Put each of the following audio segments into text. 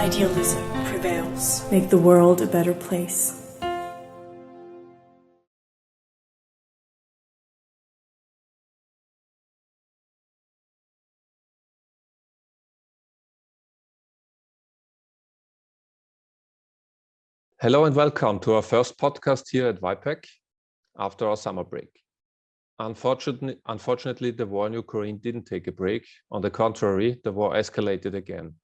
Idealism prevails. Make the world a better place. Hello and welcome to our first podcast here at WIPEC after our summer break. Unfortunately, the war in Ukraine didn't take a break. On the contrary, the war escalated again.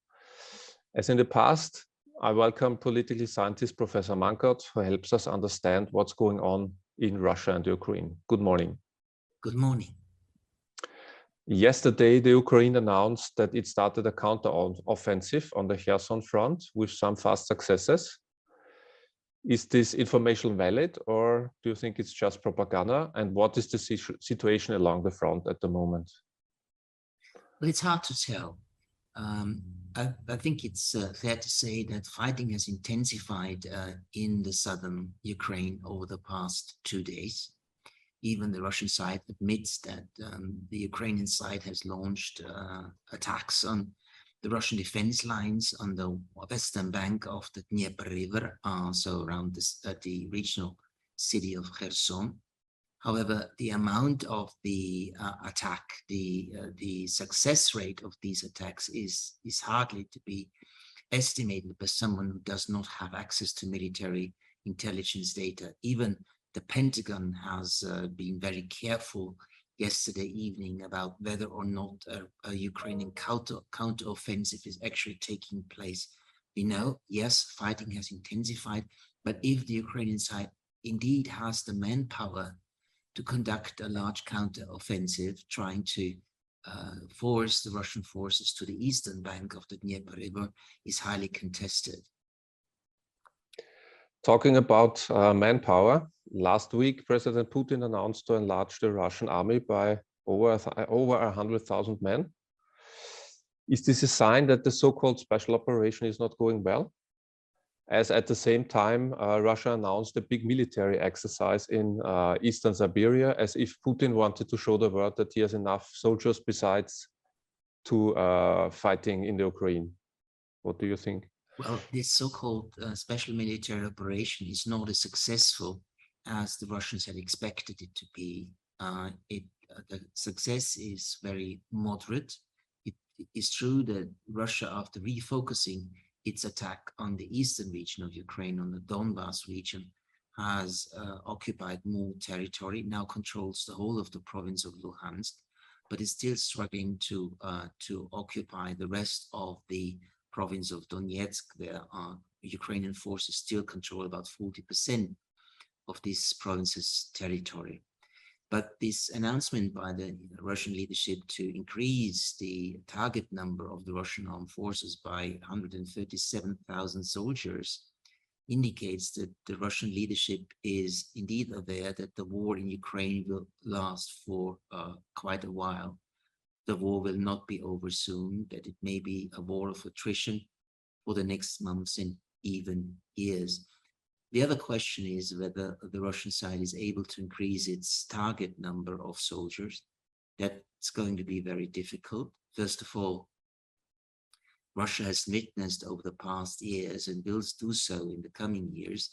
As in the past, I welcome political scientist Professor Mangott, who helps us understand what's going on in Russia and Ukraine. Good morning. Good morning. Yesterday, the Ukraine announced that it started a counter-offensive on the Kherson front with some fast successes. Is this information valid, or do you think it's just propaganda? And what is the situation along the front at the moment? Well, it's hard to tell. I think it's fair to say that fighting has intensified in the southern Ukraine over the past 2 days. Even the Russian side admits that the Ukrainian side has launched attacks on the Russian defense lines on the western bank of the Dnieper River, so around the regional city of Kherson. However, the amount of the attack, the success rate of these attacks is hardly to be estimated by someone who does not have access to military intelligence data. Even the Pentagon has been very careful yesterday evening about whether or not a Ukrainian counter-offensive is actually taking place. We know, yes, fighting has intensified, but if the Ukrainian side indeed has the manpower to conduct a large counter-offensive, trying to force the Russian forces to the eastern bank of the Dnieper River, is highly contested. Talking about manpower, last week, President Putin announced to enlarge the Russian army by over 100,000 men. Is this a sign that the so-called special operation is not going well? As at the same time, Russia announced a big military exercise in eastern Siberia, as if Putin wanted to show the world that he has enough soldiers besides to fighting in the Ukraine. What do you think? Well, this so-called special military operation is not as successful as the Russians had expected it to be. The success is very moderate. It is true that Russia, after refocusing its attack on the eastern region of Ukraine, on the Donbas region, has occupied more territory, now controls the whole of the province of Luhansk, but is still struggling to occupy the rest of the province of Donetsk. There are Ukrainian forces still control about 40% of this province's territory. But this announcement by the Russian leadership to increase the target number of the Russian armed forces by 137,000 soldiers indicates that the Russian leadership is indeed aware that the war in Ukraine will last for quite a while. The war will not be over soon, that it may be a war of attrition for the next months and even years. The other question is whether the Russian side is able to increase its target number of soldiers. That's going to be very difficult. First of all, Russia has witnessed over the past years, and will do so in the coming years,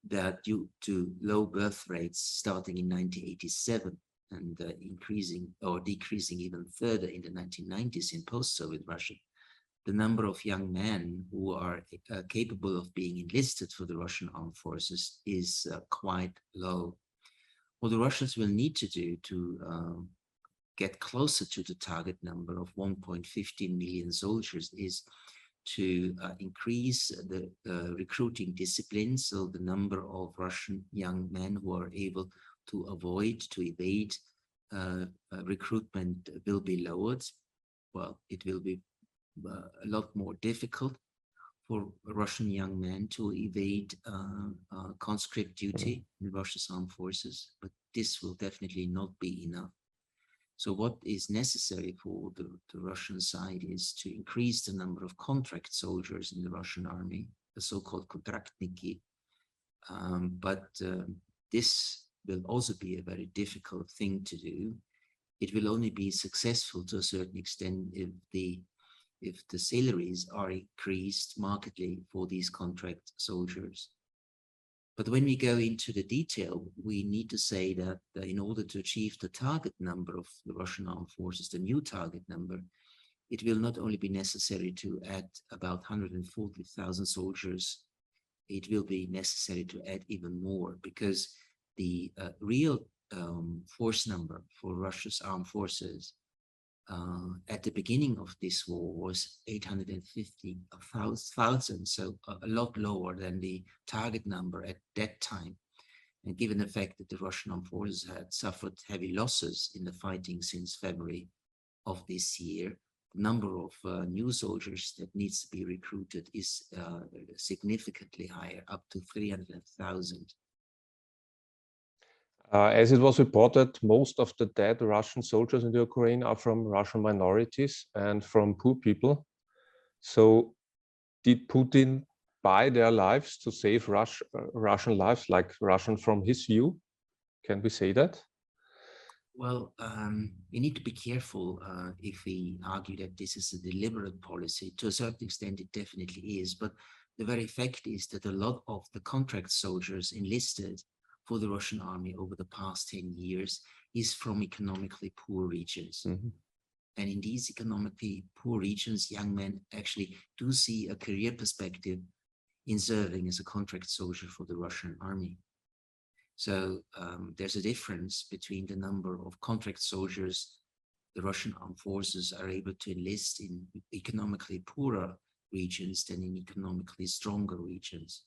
that due to low birth rates starting in 1987 and increasing or decreasing even further in the 1990s in post-Soviet Russia, the number of young men who are capable of being enlisted for the Russian armed forces is quite low. What the Russians will need to do to get closer to the target number of 1.15 million soldiers is to increase the recruiting discipline, so the number of Russian young men who are able to evade recruitment will be lowered. Well, it will be a lot more difficult for Russian young men to evade conscript duty in Russia's armed forces, but this will definitely not be enough. So what is necessary for the Russian side is to increase the number of contract soldiers in the Russian army, the so-called kontraktniki. But this will also be a very difficult thing to do. It will only be successful to a certain extent if if the salaries are increased markedly for these contract soldiers. But when we go into the detail, we need to say that in order to achieve the target number of the Russian armed forces, the new target number, it will not only be necessary to add about 140,000 soldiers, it will be necessary to add even more, because the real force number for Russia's armed forces at the beginning of this war was 850,000, so a lot lower than the target number at that time. And given the fact that the Russian armed forces had suffered heavy losses in the fighting since February of this year, the number of new soldiers that needs to be recruited is significantly higher, up to 300,000. As it was reported, most of the dead Russian soldiers in the Ukraine are from Russian minorities and from poor people. So did Putin buy their lives to save Russian lives, like Russian from his view? Can we say that? Well, we need to be careful if we argue that this is a deliberate policy. To a certain extent, it definitely is. But the very fact is that a lot of the contract soldiers enlisted for the Russian army over the past 10 years is from economically poor regions. Mm-hmm. And in these economically poor regions, young men actually do see a career perspective in serving as a contract soldier for the Russian army. So there's a difference between the number of contract soldiers the Russian armed forces are able to enlist in economically poorer regions than in economically stronger regions.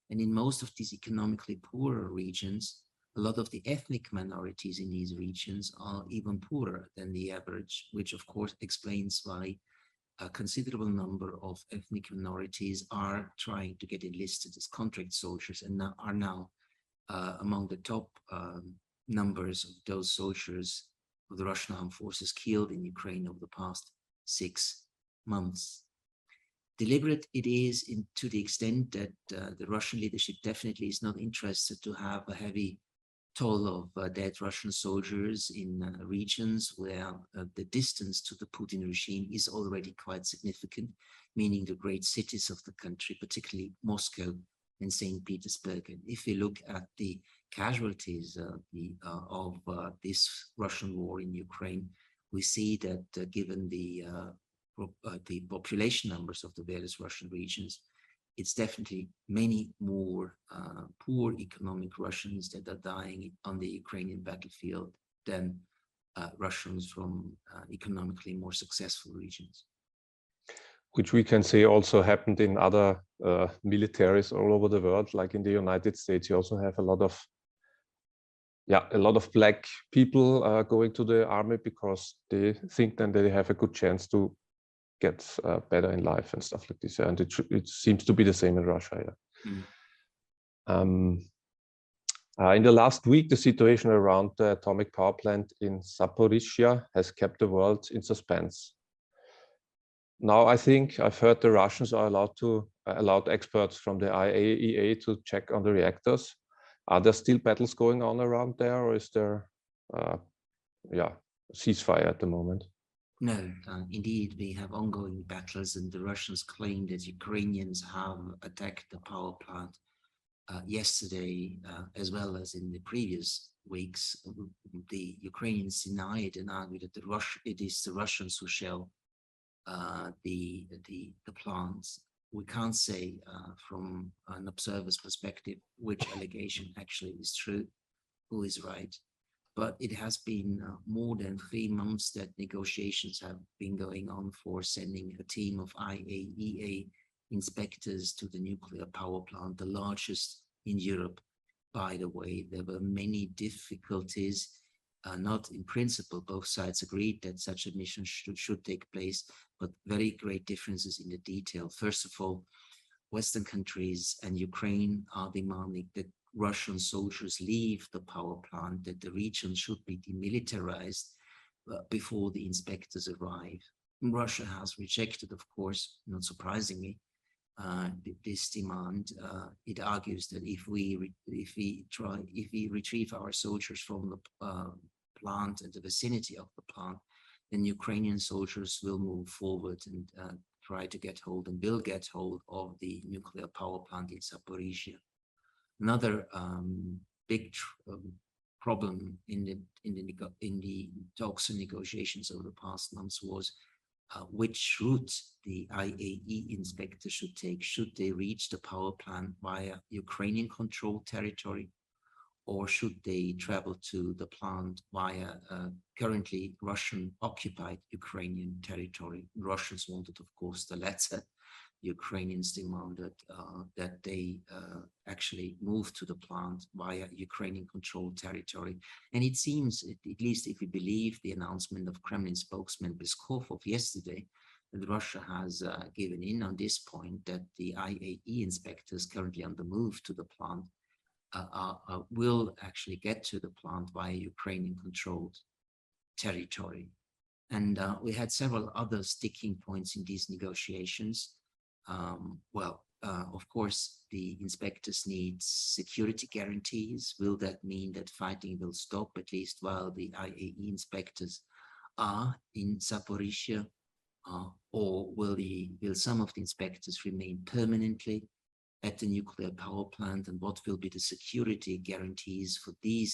And in most of these economically poorer regions, a lot of the ethnic minorities in these regions are even poorer than the average, which of course explains why a considerable number of ethnic minorities are trying to get enlisted as contract soldiers and are now among the top numbers of those soldiers of the Russian armed forces killed in Ukraine over the past 6 months. Deliberate it is to the extent that the Russian leadership definitely is not interested to have a heavy toll of dead Russian soldiers in regions where the distance to the Putin regime is already quite significant, meaning the great cities of the country, particularly Moscow and St. Petersburg. And if we look at the casualties of this Russian war in Ukraine, we see that given the population numbers of the various Russian regions, it's definitely many more poor economic Russians that are dying on the Ukrainian battlefield than Russians from economically more successful regions. Which we can say also happened in other militaries all over the world, like in the United States. You also have a lot of black people going to the army because they think then they have a good chance to get better in life and stuff like this. And it seems to be the same in Russia. Yeah. Mm. In the last week, the situation around the atomic power plant in Zaporizhzhia has kept the world in suspense. Now, I think I've heard the Russians are allowed experts from the IAEA to check on the reactors. Are there still battles going on around there, or is there ceasefire at the moment? No, indeed, we have ongoing battles, and the Russians claim that Ukrainians have attacked the power plant yesterday, as well as in the previous weeks. The Ukrainians denied and argued that it is the Russians who shell the plants. We can't say from an observer's perspective which allegation actually is true, who is right. But it has been more than 3 months that negotiations have been going on for sending a team of IAEA inspectors to the nuclear power plant, the largest in Europe. By the way, there were many difficulties. Not in principle, both sides agreed that such a mission should take place, but very great differences in the detail. First of all, Western countries and Ukraine are demanding that Russian soldiers leave the power plant, that the region should be demilitarized before the inspectors arrive. Russia has rejected, of course, not surprisingly, this demand. It argues that if we retrieve our soldiers from the plant and the vicinity of the plant, then Ukrainian soldiers will move forward and try to get hold and will get hold of the nuclear power plant in Zaporizhia. Another big problem in the talks and negotiations over the past months was which route the IAE inspector should take. Should they reach the power plant via Ukrainian-controlled territory, or should they travel to the plant via currently Russian-occupied Ukrainian territory? Russians wanted, of course, the latter. Ukrainians demanded that they actually move to the plant via Ukrainian-controlled territory. And it seems, at least if we believe the announcement of Kremlin spokesman Peskov of yesterday, that Russia has given in on this point, that the IAE inspectors currently on the move to the plant will actually get to the plant via Ukrainian-controlled territory. And we had several other sticking points in these negotiations. Of course, the inspectors need security guarantees. Will that mean that fighting will stop, at least while the IAE inspectors are in Zaporizhia? Or will some of the inspectors remain permanently at the nuclear power plant? And what will be the security guarantees for these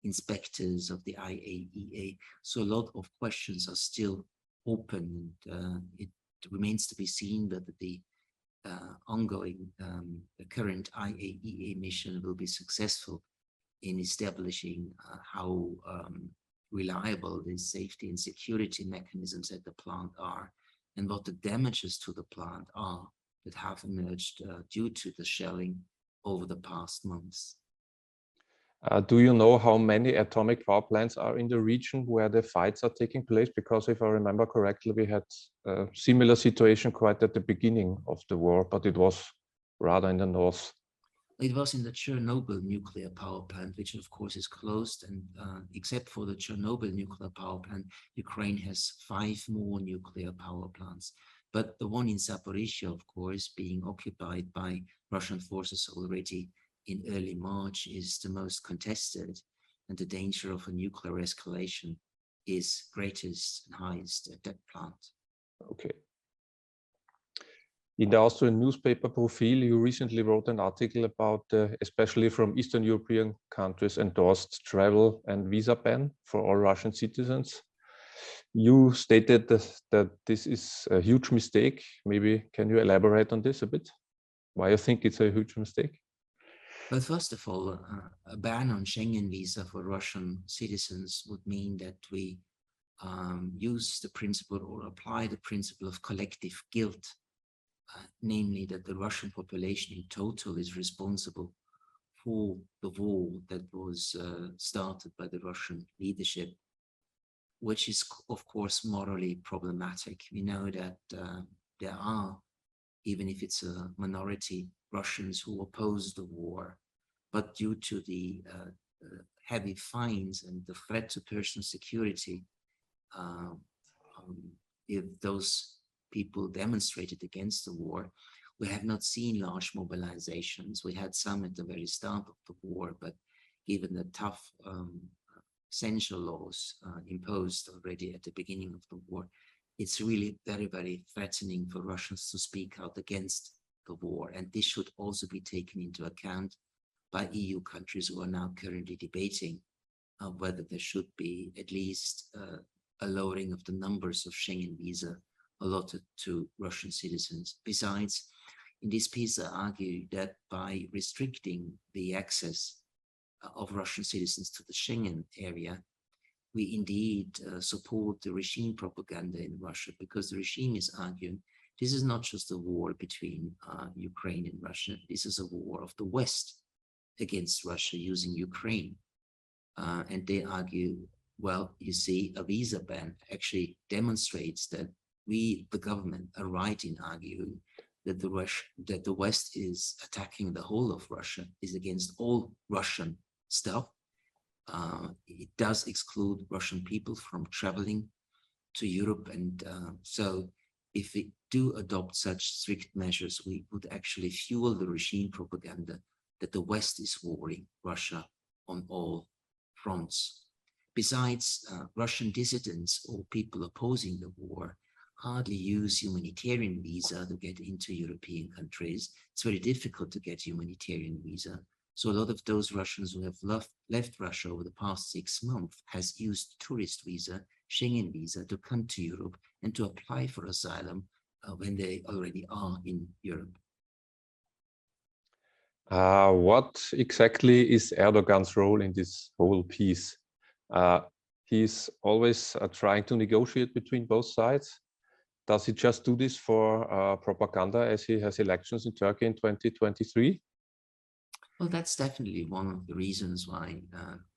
inspectors of the IAEA? So a lot of questions are still open, and it remains to be seen whether the ongoing, the current IAEA mission will be successful in establishing how reliable the safety and security mechanisms at the plant are, and what the damages to the plant are that have emerged due to the shelling over the past months. Do you know how many atomic power plants are in the region where the fights are taking place? Because if I remember correctly, we had a similar situation quite at the beginning of the war, but it was rather in the north. It was in the Chernobyl nuclear power plant, which of course is closed, and except for the Chernobyl nuclear power plant, Ukraine has 5 more nuclear power plants. But the one in Zaporizhia, of course, being occupied by Russian forces already in early March, is the most contested, and the danger of a nuclear escalation is greatest and highest at that plant. Okay. In the Austrian newspaper Profil, you recently wrote an article about especially from Eastern European countries endorsed travel and visa ban for all Russian citizens. You stated that this is a huge mistake. Maybe can you elaborate on this a bit? Why you think it's a huge mistake? But first of all, a ban on Schengen visa for Russian citizens would mean that we use the principle or apply the principle of collective guilt, namely that the Russian population in total is responsible for the war that was started by the Russian leadership, which is, of course, morally problematic. We know that there are, even if it's a minority, Russians who oppose the war, but due to the heavy fines and the threat to personal security, if those people demonstrated against the war, we have not seen large mobilizations. We had some at the very start of the war, but given the tough censure laws imposed already at the beginning of the war, it's really very, very threatening for Russians to speak out against the war. And this should also be taken into account by EU countries who are now currently debating whether there should be at least a lowering of the numbers of Schengen visa allotted to Russian citizens. Besides, in this piece, I argue that by restricting the access of Russian citizens to the Schengen area, we indeed support the regime propaganda in Russia, because the regime is arguing this is not just a war between Ukraine and Russia. This is a war of the West against Russia using Ukraine. And they argue, well, you see, a visa ban actually demonstrates that we, the government, are right in arguing that the West is attacking the whole of Russia, is against all Russian stuff. It does exclude Russian people from traveling to Europe. And so if we do adopt such strict measures, we would actually fuel the regime propaganda that the West is warring Russia on all fronts. besides, Russian dissidents or people opposing the war hardly use humanitarian visa to get into European countries. It's very difficult to get humanitarian visa. So a lot of those Russians who have left Russia over the past 6 months has used tourist visa, Schengen visa, to come to Europe and to apply for asylum when they already are in Europe. What exactly is Erdogan's role in this whole piece? He's always trying to negotiate between both sides. Does he just do this for propaganda as he has elections in Turkey in 2023? Well, that's definitely one of the reasons why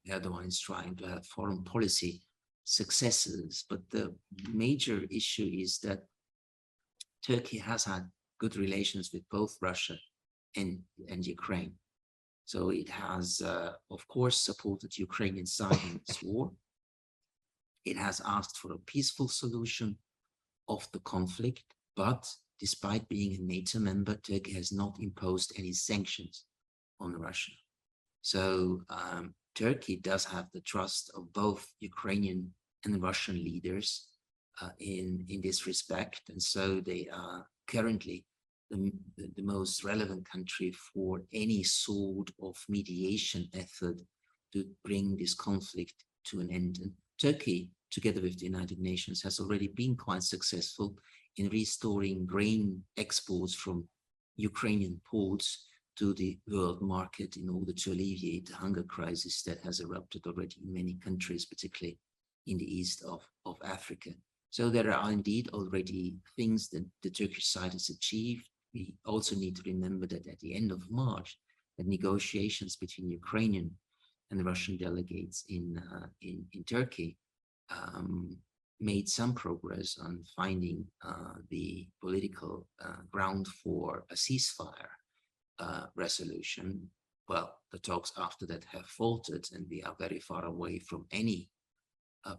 Erdogan is trying to have foreign policy successes. But the major issue is that Turkey has had good relations with both Russia and Ukraine. So it has, of course, supported Ukrainian side in this war. It has asked for a peaceful solution of the conflict, but despite being a NATO member, Turkey has not imposed any sanctions on Russia. So Turkey does have the trust of both Ukrainian and Russian leaders in this respect. And so they are currently the most relevant country for any sort of mediation effort to bring this conflict to an end. And Turkey, together with the United Nations, has already been quite successful in restoring grain exports from Ukrainian ports to the world market in order to alleviate the hunger crisis that has erupted already in many countries, particularly in the east of Africa. So there are indeed already things that the Turkish side has achieved. We also need to remember that at the end of March, the negotiations between Ukrainian and Russian delegates in Turkey made some progress on finding the political ground for a ceasefire resolution. Well, the talks after that have faltered, and we are very far away from any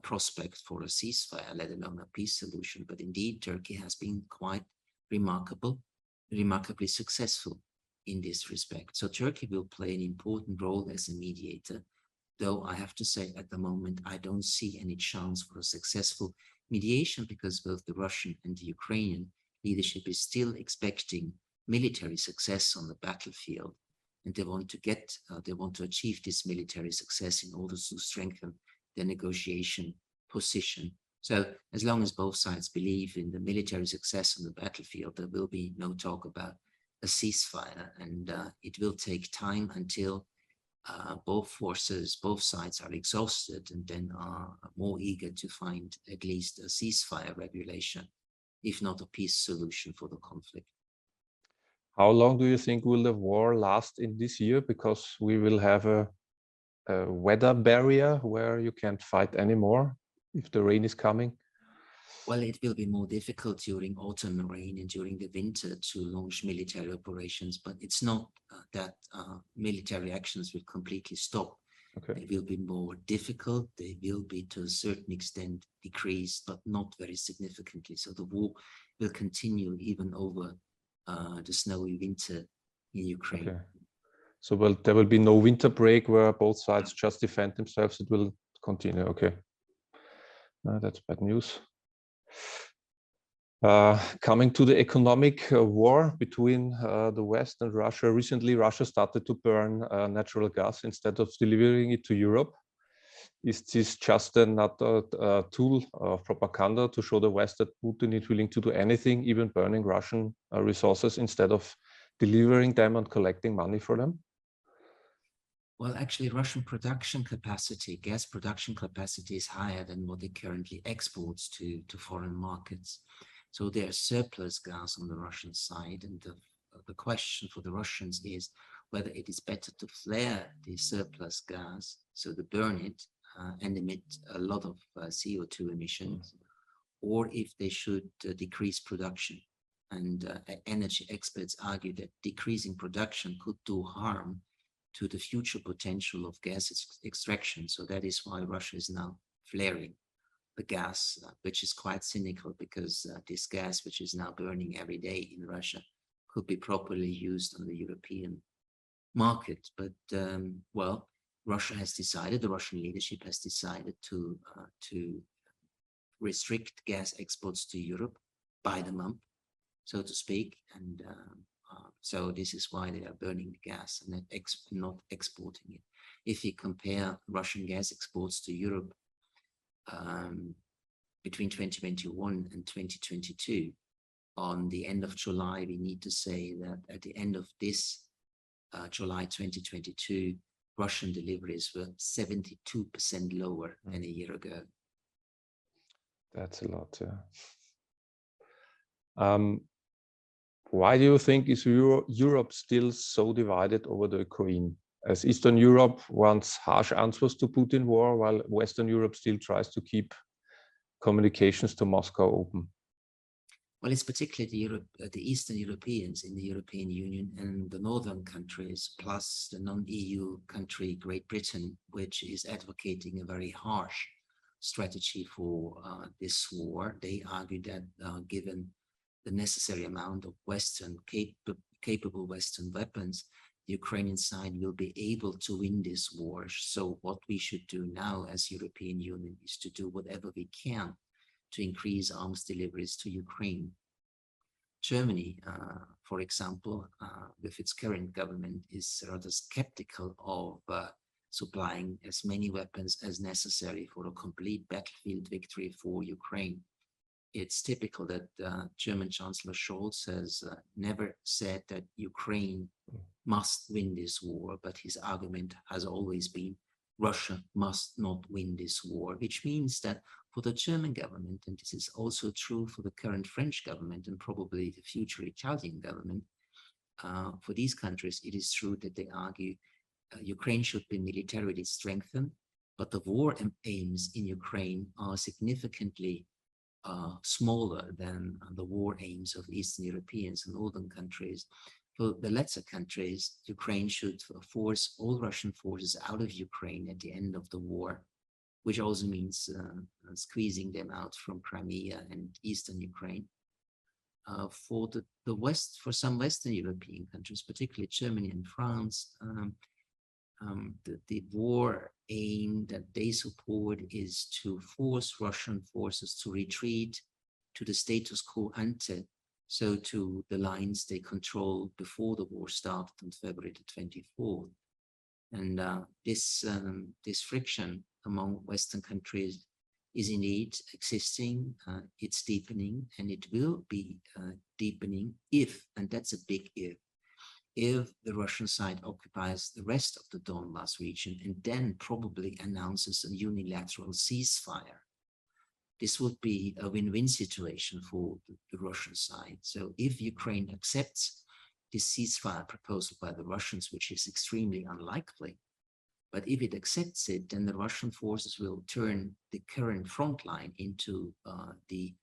prospect for a ceasefire, let alone a peace solution. But indeed, Turkey has been quite remarkably successful in this respect. So Turkey will play an important role as a mediator, though I have to say at the moment, I don't see any chance for a successful mediation because both the Russian and the Ukrainian leadership is still expecting military success on the battlefield. And they want to achieve this military success in order to strengthen their negotiation position. So as long as both sides believe in the military success on the battlefield, there will be no talk about a ceasefire, and it will take time until both sides are exhausted and then are more eager to find at least a ceasefire regulation, if not a peace solution for the conflict. How long do you think will the war last in this year? Because we will have a weather barrier where you can't fight anymore if the rain is coming. Well, it will be more difficult during autumn rain and during the winter to launch military operations, but it's not that military actions will completely stop. Okay. They will be more difficult. They will be to a certain extent decreased, but not very significantly. So the war will continue even over the snowy winter in Ukraine. Okay. So there will be no winter break where both sides just defend themselves. It will continue. Okay. That's bad news. Coming to the economic war between the West and Russia. Recently, Russia started to burn natural gas instead of delivering it to Europe. Is this just another tool of propaganda to show the West that Putin is willing to do anything, even burning Russian resources instead of delivering them and collecting money for them? Well, actually, Russian production capacity, gas production capacity is higher than what it currently exports to foreign markets. So there's surplus gas on the Russian side. And the question for the Russians is whether it is better to flare the surplus gas, so to burn it and emit a lot of CO2 emissions, or if they should decrease production. And energy experts argue that decreasing production could do harm to the future potential of gas extraction. So that is why Russia is now flaring the gas, which is quite cynical because this gas, which is now burning every day in Russia, could be properly used on the European market. But well, Russia has decided, the Russian leadership has decided to restrict gas exports to Europe by the month, so to speak. And so this is why they are burning the gas and not exporting it. If you compare Russian gas exports to Europe between 2021 and 2022, on the end of July, we need to say that at the end of this July 2022, Russian deliveries were 72% lower than a year ago. That's a lot, yeah. Why do you think is Europe still so divided over the Ukraine? As Eastern Europe wants harsh answers to Putin war, while Western Europe still tries to keep communications to Moscow open. Well, it's particularly the Eastern Europeans in the European Union and the northern countries, plus the non-EU country, Great Britain, which is advocating a very harsh strategy for this war. They argue that given the necessary amount of capable Western weapons, the Ukrainian side will be able to win this war. So what we should do now as European Union is to do whatever we can to increase arms deliveries to Ukraine. Germany, for example, with its current government, is rather skeptical of supplying as many weapons as necessary for a complete battlefield victory for Ukraine. It's typical that German Chancellor Scholz has never said that Ukraine must win this war, but his argument has always been Russia must not win this war, which means that for the German government, and this is also true for the current French government and probably the future Italian government, for these countries, it is true that they argue Ukraine should be militarily strengthened, but the war aims in Ukraine are significantly smaller than the war aims of Eastern Europeans and northern countries. For the latter countries, Ukraine should force all Russian forces out of Ukraine at the end of the war, which also means squeezing them out from Crimea and Eastern Ukraine. For the West, for some Western European countries, particularly Germany and France, the war aim that they support is to force Russian forces to retreat to the status quo ante, so to the lines they controlled before the war started on February the 24th. And this friction among Western countries is indeed existing, it's deepening, and it will be deepening if, and that's a big if the Russian side occupies the rest of the Donbas region and then probably announces a unilateral ceasefire. This would be a win-win situation for the Russian side. So if Ukraine accepts this ceasefire proposal by the Russians, which is extremely unlikely, but if it accepts it, then the Russian forces will turn the current front line into the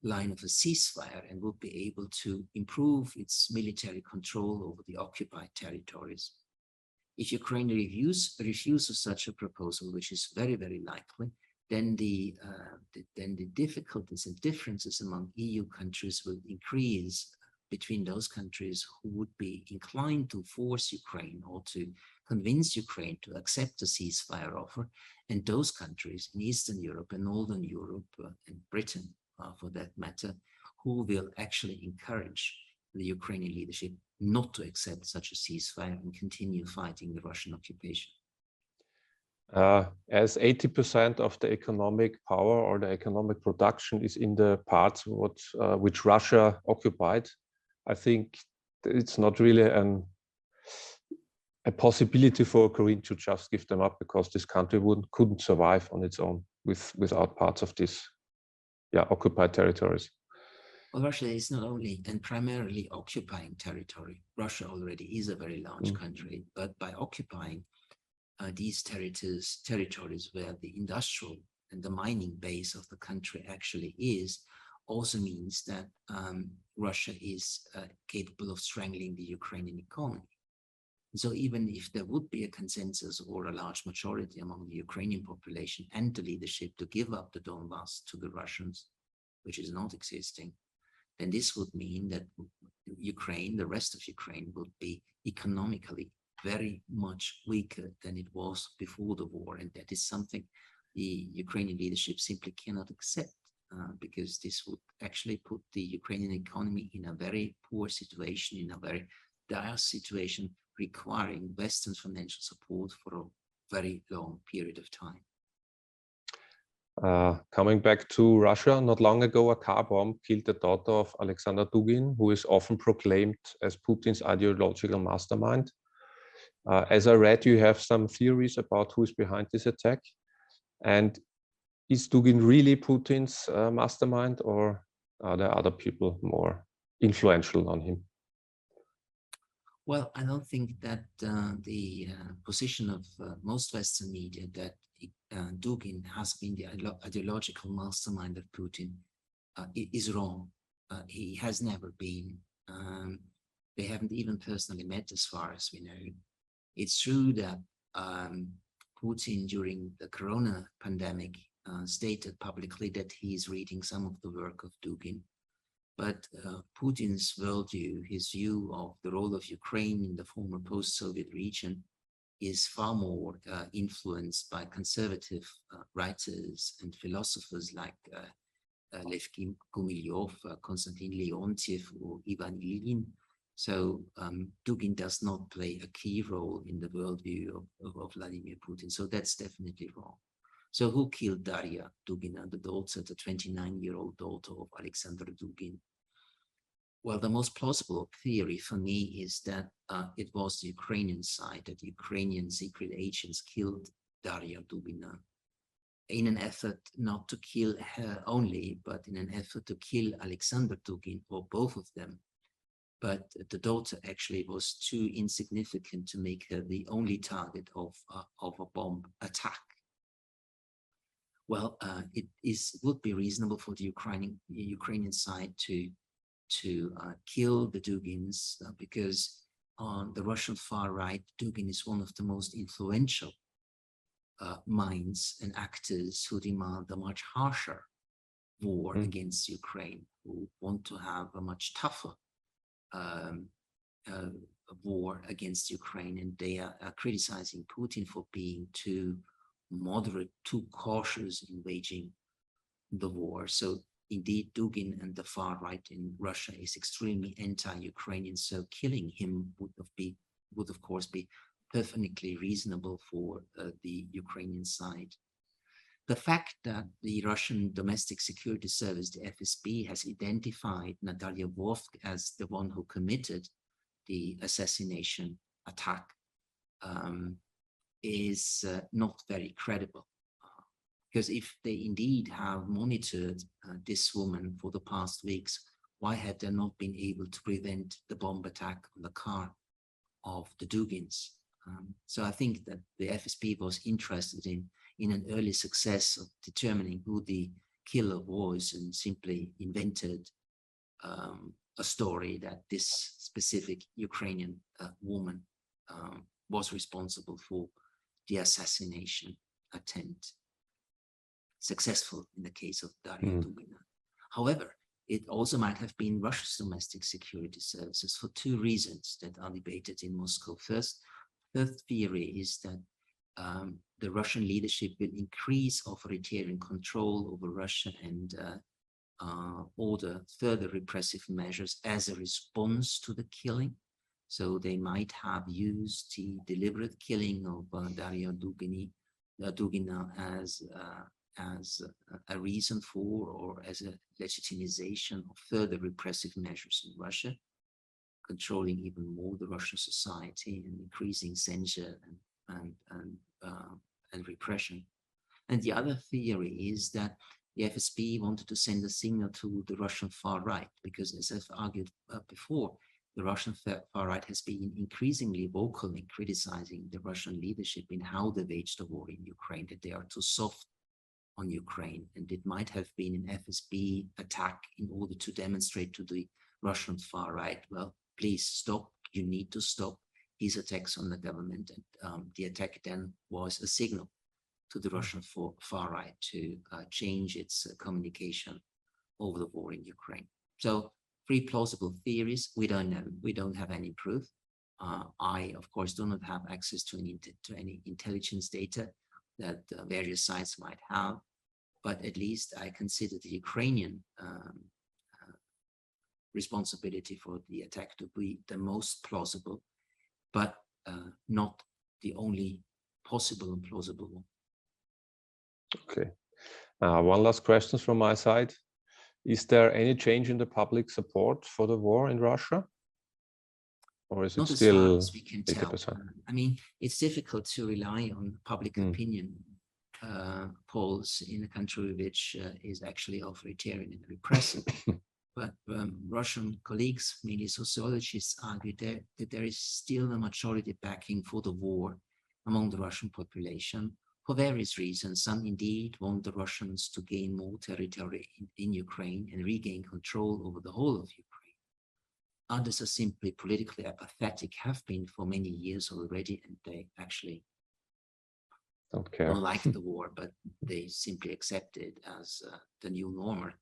line of a ceasefire and will be able to improve its military control over the occupied territories. If Ukraine refuses such a proposal, which is very, very likely, then the difficulties and differences among EU countries will increase between those countries who would be inclined to force Ukraine or to convince Ukraine to accept a ceasefire offer, and those countries in Eastern Europe and Northern Europe and Britain, for that matter, who will actually encourage the Ukrainian leadership not to accept such a ceasefire and continue fighting the Russian occupation. As 80% of the economic power or the economic production is in the parts which Russia occupied, I think it's not really a possibility for Ukraine to just give them up, because this country couldn't survive on its own without parts of this occupied territories. Well, Russia is not only and primarily occupying territory. Russia already is a very large country, but by occupying these territories where the industrial and the mining base of the country actually is, also means that Russia is capable of strangling the Ukrainian economy. So even if there would be a consensus or a large majority among the Ukrainian population and the leadership to give up the Donbas to the Russians, which is not existing, then this would mean that Ukraine, the rest of Ukraine, would be economically very much weaker than it was before the war. And that is something the Ukrainian leadership simply cannot accept, because this would actually put the Ukrainian economy in a very poor situation, in a very dire situation, requiring Western financial support for a very long period of time. Coming back to Russia, not long ago, a car bomb killed the daughter of Alexander Dugin, who is often proclaimed as Putin's ideological mastermind. As I read, you have some theories about who is behind this attack. And is Dugin really Putin's mastermind, or are there other people more influential on him? Well, I don't think that the position of most Western media that Dugin has been the ideological mastermind of Putin is wrong. He has never been. They haven't even personally met, as far as we know. It's true that Putin, during the corona pandemic, stated publicly that he is reading some of the work of Dugin. But Putin's worldview, his view of the role of Ukraine in the former post-Soviet region, is far more influenced by conservative writers and philosophers like Lev Gumilyov, Konstantin Leontiev, or Ivan Ilyin. So Dugin does not play a key role in the worldview of Vladimir Putin. So that's definitely wrong. So who killed Daria Dugina, the daughter, the 29-year-old daughter of Alexander Dugin? Well, the most plausible theory for me is that it was the Ukrainian side, that Ukrainian secret agents killed Daria Dugina in an effort not to kill her only, but in an effort to kill Alexander Dugin, or both of them. But the daughter actually was too insignificant to make her the only target of a bomb attack. Well, it would be reasonable for the Ukrainian side to kill the Dugins, because on the Russian far right, Dugin is one of the most influential minds and actors who demand a much harsher war against Ukraine, who want to have a much tougher war against Ukraine. And they are criticizing Putin for being too moderate, too cautious in waging the war. So indeed, Dugin and the far right in Russia is extremely anti-Ukrainian. So killing him would of course be perfectly reasonable for the Ukrainian side. The fact that the Russian Domestic Security Service, the FSB, has identified Natalia Vovk as the one who committed the assassination attack is not very credible. Because if they indeed have monitored this woman for the past weeks, why had they not been able to prevent the bomb attack on the car of the Dugins? So I think that the FSB was interested in an early success of determining who the killer was, and simply invented a story that this specific Ukrainian woman was responsible for the assassination attempt. Successful in the case of Daria Dugina. However, it also might have been Russia's domestic security services for two reasons that are debated in Moscow. First, the theory is that the Russian leadership will increase authoritarian control over Russia and order further repressive measures as a response to the killing. So they might have used the deliberate killing of Daria Dugina as a reason for, or as a legitimization of further repressive measures in Russia, controlling even more the Russian society and increasing censure and repression. And the other theory is that the FSB wanted to send a signal to the Russian far right, because as I've argued before, the Russian far right has been increasingly vocal in criticizing the Russian leadership in how they waged the war in Ukraine, that they are too soft on Ukraine. And it might have been an FSB attack in order to demonstrate to the Russian far right, well, please stop, you need to stop these attacks on the government. And the attack then was a signal to the Russian far right to change its communication over the war in Ukraine. So three plausible theories. We don't know. We don't have any proof. I, of course, do not have access to any intelligence data that various sides might have, but at least I consider the Ukrainian responsibility for the attack to be the most plausible, but not the only possible and plausible one. Okay. One last question from my side. Is there any change in the public support for the war in Russia? Or is it Not still as far as we can tell. 80%? I mean, it's difficult to rely on public opinion polls in a country which is actually authoritarian and repressive. But Russian colleagues, mainly sociologists, argue that there is still a majority backing for the war among the Russian population for various reasons. Some indeed want the Russians to gain more territory in Ukraine and regain control over the whole of Ukraine. Others are simply politically apathetic, have been for many years already, and they actually Don't care. don't like the war, but they simply accept it as the new normal.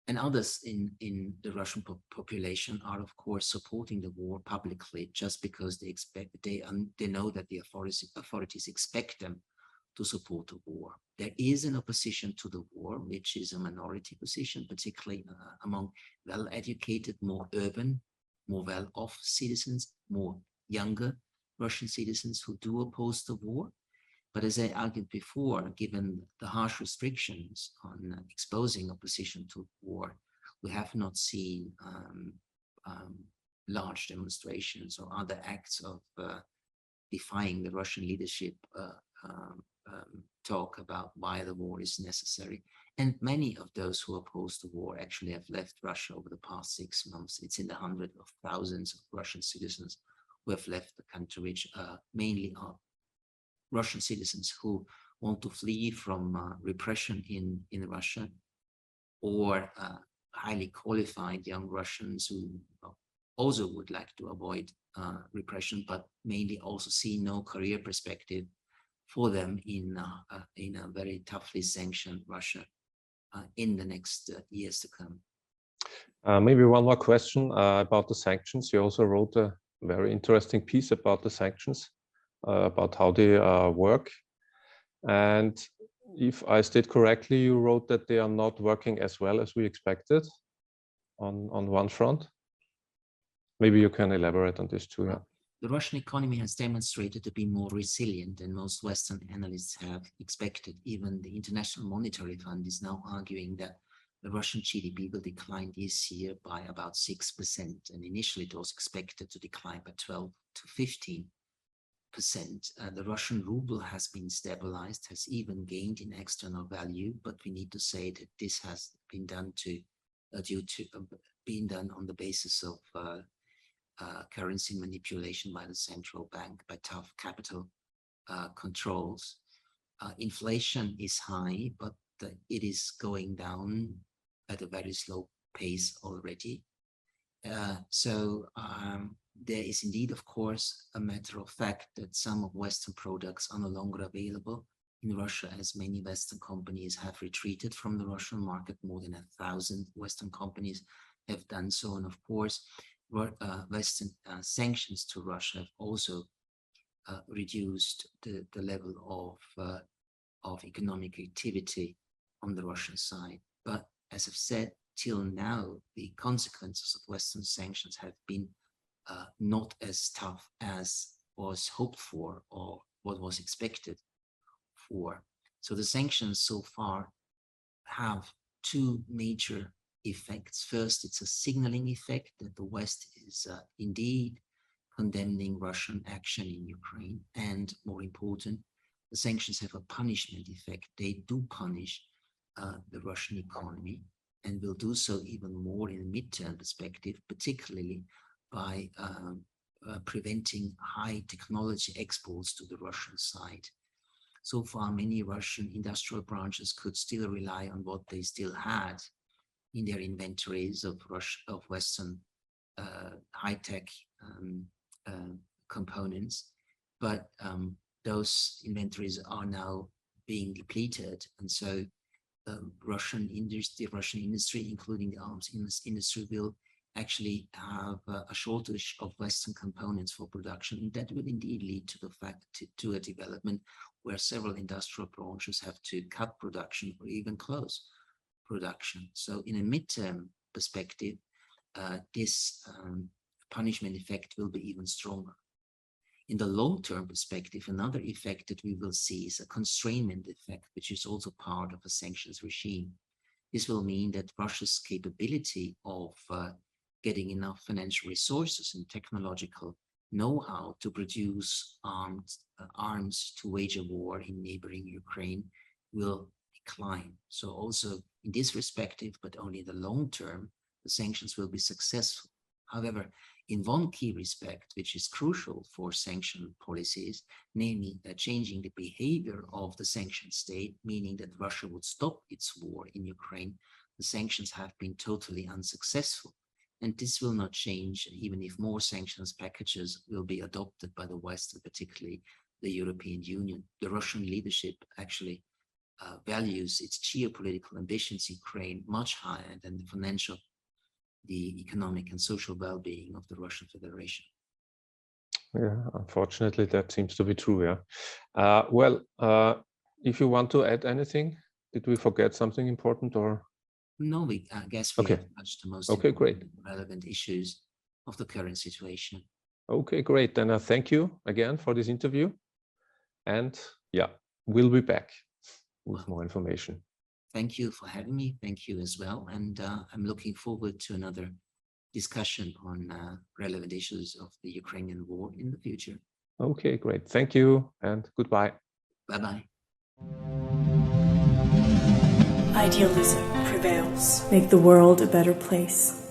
And others in the Russian population are, of course, supporting the war publicly just because they know that the authorities expect them to support the war. There is an opposition to the war, which is a minority position, particularly among well-educated, more urban, more well-off citizens, more younger Russian citizens who do oppose the war. But as I argued before, given the harsh restrictions on exposing opposition to war, we have not seen large demonstrations or other acts of defying the Russian leadership talk about why the war is necessary. And many of those who oppose the war actually have left Russia over the past 6 months. It's in the hundreds of thousands of Russian citizens who have left the country, which mainly are Russian citizens who want to flee from repression in Russia, or highly qualified young Russians who also would like to avoid repression, but mainly also see no career perspective for them in a very toughly sanctioned Russia in the next years to come. Maybe one more question about the sanctions. You also wrote a very interesting piece about the sanctions, about how they work. And if I state correctly, you wrote that they are not working as well as we expected on one front. Maybe you can elaborate on this too. Yeah. The Russian economy has demonstrated to be more resilient than most Western analysts have expected. Even the International Monetary Fund is now arguing that the Russian GDP will decline this year by about 6%. And initially it was expected to decline by 12 to 15%. The Russian ruble has been stabilized, has even gained in external value, but we need to say that this has been done being done on the basis of currency manipulation by the central bank, by tough capital controls. Inflation is high, but it is going down at a very slow pace already. So there is indeed, of course, a matter of fact that some of Western products are no longer available in Russia, as many Western companies have retreated from the Russian market. More than 1,000 Western companies have done so. And of course, Western sanctions to Russia have also reduced the level of economic activity on the Russian side. But as I've said, till now, the consequences of Western sanctions have been not as tough as was hoped for or what was expected for. So the sanctions so far have two major effects. First, it's a signaling effect that the West is indeed condemning Russian action in Ukraine. And more important, the sanctions have a punishment effect. They do punish the Russian economy and will do so even more in a midterm perspective, particularly by preventing high technology exports to the Russian side. So far, many Russian industrial branches could still rely on what they still had in their inventories of Western high-tech components, but those inventories are now being depleted, and so Russian industry, including the arms industry, will actually have a shortage of Western components for production. And that will indeed lead to the fact to a development where several industrial branches have to cut production or even close production. So in a midterm perspective, this punishment effect will be even stronger. In the long-term perspective, another effect that we will see is a constrainment effect, which is also part of a sanctions regime. This will mean that Russia's capability of getting enough financial resources and technological know-how to produce arms to wage a war in neighboring Ukraine will decline. So also in this perspective, but only in the long term, the sanctions will be successful. However, in one key respect, which is crucial for sanction policies, namely changing the behavior of the sanctioned state, meaning that Russia would stop its war in Ukraine, the sanctions have been totally unsuccessful. And this will not change even if more sanctions packages will be adopted by the West, and particularly the European Union. The Russian leadership actually values its geopolitical ambitions in Ukraine much higher than the financial, the economic and social well-being of the Russian Federation. Yeah, unfortunately, that seems to be true. Yeah. If you want to add anything, did we forget something important or? No, I guess we have touched the most great. relevant issues of the current situation. Okay, great. Then thank you again for this interview. And yeah, we'll be back with more information. Thank you for having me. Thank you as well. And I'm looking forward to another discussion on relevant issues of the Ukrainian war in the future. Okay, great. Thank you and goodbye. Bye-bye. Idealism prevails. Make the world a better place.